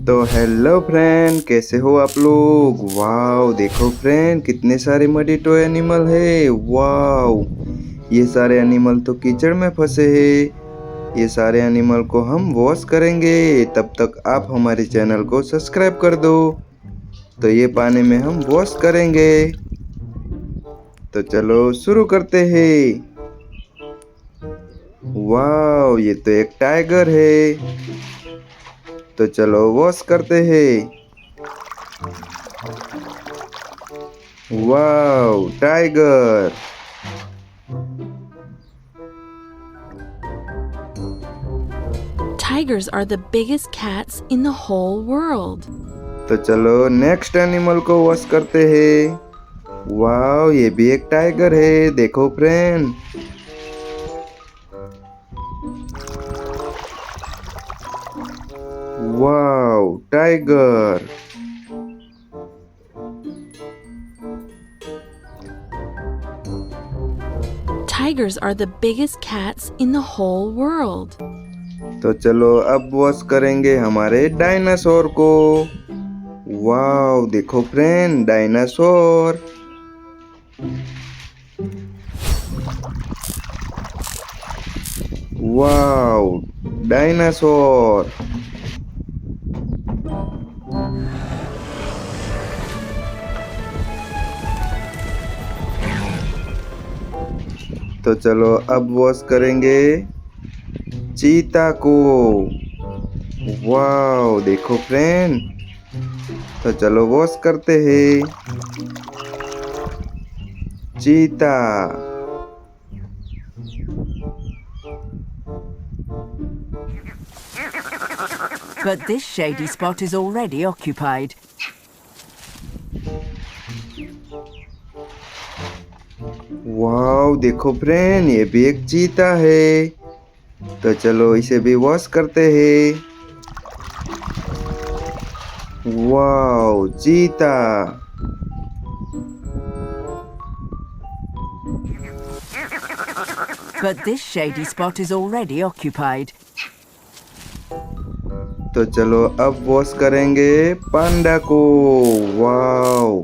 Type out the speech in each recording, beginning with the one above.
तो hello friend, कैसे हो आप लोग। वाओ, देखो फ्रेंड, कितने सारे मडी टॉय एनिमल है। वाओ, ये सारे एनिमल तो कीचड़ में फंसे हैं। ये सारे एनिमल को हम वॉश करेंगे। तब तक आप हमारे चैनल को सब्सक्राइब कर दो। तो ये पानी में हम वॉश करेंगे। तो चलो शुरू करते हैं। वाओ, ये तो एक टाइगर है। तो चलो वॉश करते हैं। Wow, tiger. Tigers are the biggest cats in the whole world. तो चलो नेक्स्ट एनिमल को वॉश करते हैं। वाओ, ये भी एक टाइगर है, देखो friend. Wow, tiger. Tigers are the biggest cats in the whole world. तो चलो अब वॉश करेंगे हमारे डायनासोर को। वाओ, देखो फ्रेंड, डायनासोर। Wow, dinosaur. तो चलो अब वॉश करेंगे चीता को। वाओ, देखो फ्रेंड। तो चलो वॉश करते हैं चीता। But this shady spot is already occupied. Wow, देखो फ्रेंड, ये भी एक चीता है। तो चलो इसे भी वॉश करते हैं। वाओ, चीता। But this shady spot is already occupied. तो चलो अब वॉश करेंगे पांडा को। वाओ,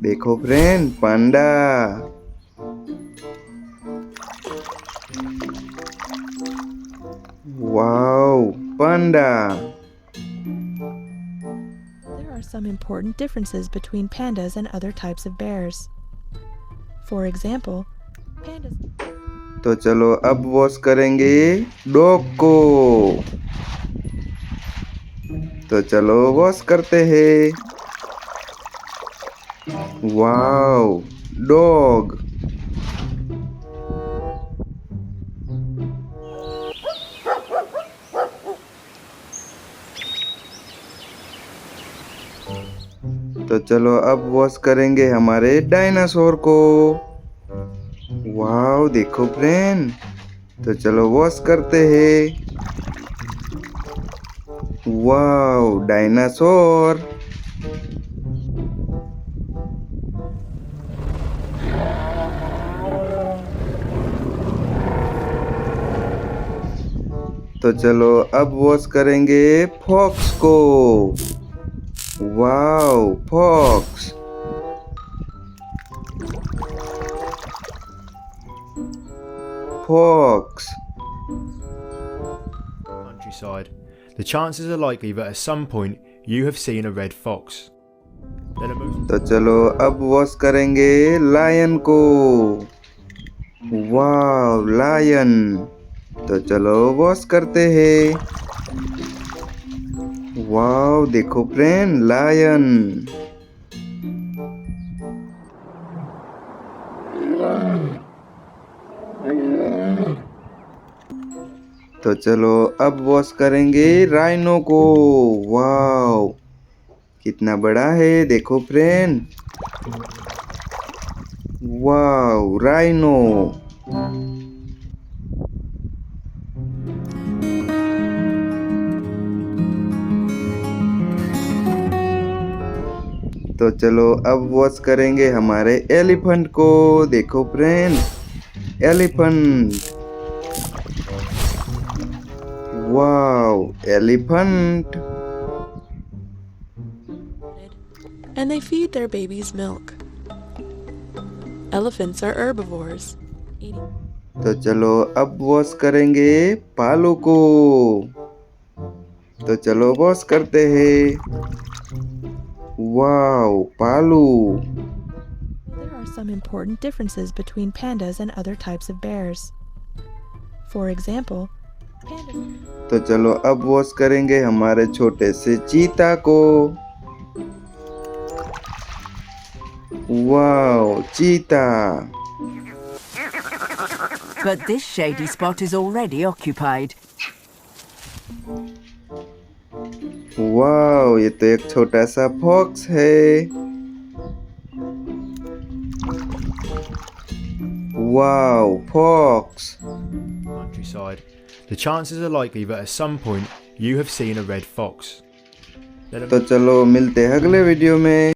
देखो friend, Panda. Wow, Panda. There are some important differences between pandas and other types of bears. For example, pandas. तो चलो अब वॉश करेंगे डॉग को। तो चलो वॉश करते हैं। Wow, dog. तो चलो अब वॉश करेंगे हमारे डायनासोर को। वाओ, देखो फ्रेंड। तो चलो वॉश करते हैं। Wow, dinosaur. तो चलो अब वॉश करेंगे फॉक्स को। Wow, fox. Fox. Countryside. The chances are likely that at some point you have seen a red fox. Then a most तो चलो अब वॉश करेंगे लायन को। Wow, lion. तो चलो वॉश करते हैं। वाओ, देखो फ्रेंड, लायन। तो चलो अब वॉश करेंगे राइनो को। वाओ, कितना बड़ा है, देखो फ्रेंड। Wow, rhino. तो चलो अब वॉश करेंगे हमारे एलिफेंट को। देखो friend, elephant. Wow, elephant. and they feed their babies milk. Elephants are herbivores. Eating तो चलो अब वॉश करेंगे पालू को। तो चलो वॉश करते हैं। Wow Palu. There are some important differences between pandas and other types of bears. For example, pandas तो चलो अब वॉश करेंगे हमारे छोटे से चीता को। वाओ चीता। But this shady spot is already occupied. Wow ये तो एक छोटा सा फॉक्स है। Wow fox. Countryside. The chances are likely that at some point you have seen a red fox. Let 'em तो चलो मिलते हैं अगले वीडियो में।